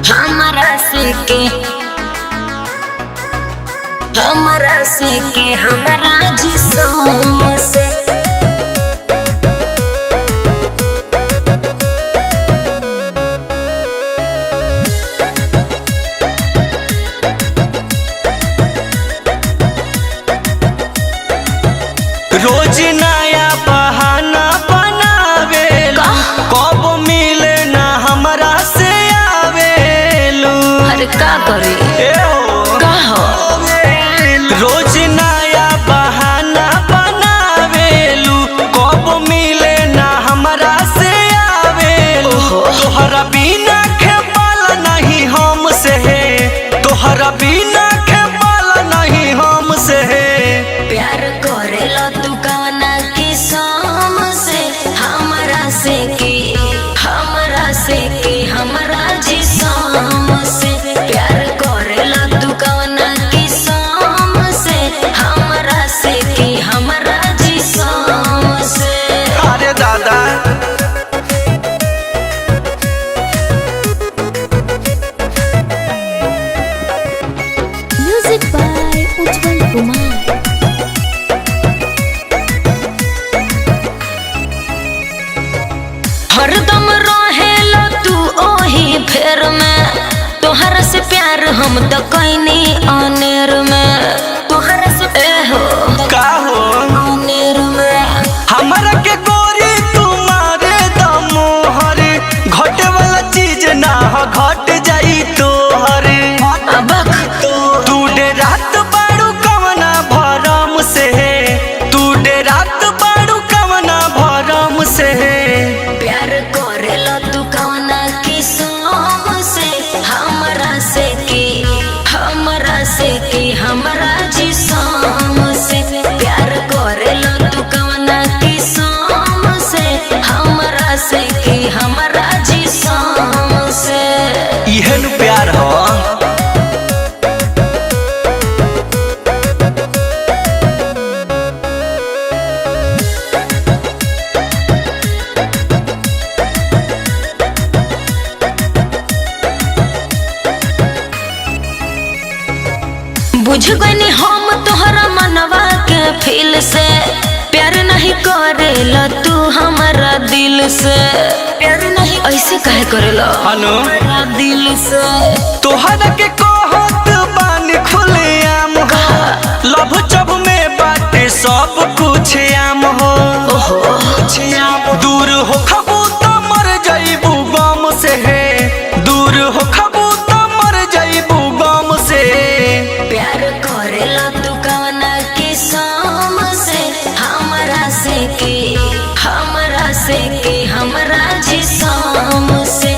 हमरा से के हमरा जिस्म से रोज नया बहाना बनावेलू, कब मिले ना हमरा से आवेलू। अरे का करी रोज नया बहाना बनावेलू, कब मिले ना हमरा से आवेलू। तोहरा बिना खेपाल नहीं हमसे है, तोहरा बिना खेपाल नहीं हमसे है। प्यार करेला तू कवना किस्म से हमरा से के हमरा जिस्म से प्यार करेला तू कवना किस्म से हमरा से के हमरा जिस्म से। अरे दादा म्यूजिक बाय उज्जवल कुमार। हरदम रहेला तू ओही फेर में, तोहरा से प्यार हम तो कैनी अनेर में, तोहरा से का हो अनेर में। हमरा के गोरी तुम्हारे दमोहर, घटे वाला चीज ना हो घट जाई तोहर। अबक तू डेरात बाड़ू कवना भरम से, तू डेरात बाड़ू कवना भरम से। प्यार करेला तू कवना किस्म से हमरा से के हमरा जिस्म से प्यार करेला तू कवना किस्म से हमरा से के हमरा जिस्म से। इहन प्यार हो बुझ गनी हम तोहरा मनवा के फील से, प्यार नहीं करेला तू हमारा दिल से। प्यार नहीं ऐसे काहे करेला अनु हमारा दिल से। तोहरा के कहत बानी खुले आम हो, लभ चब में बाटे सब कुछ आम हो। दूर हो खबू तो मर जाइबू गम से है, दूर हो खबू तो मर जाइबू गम से। प्यार करेला तू कवना किस्म से हमरा से के हमरा जिस्म से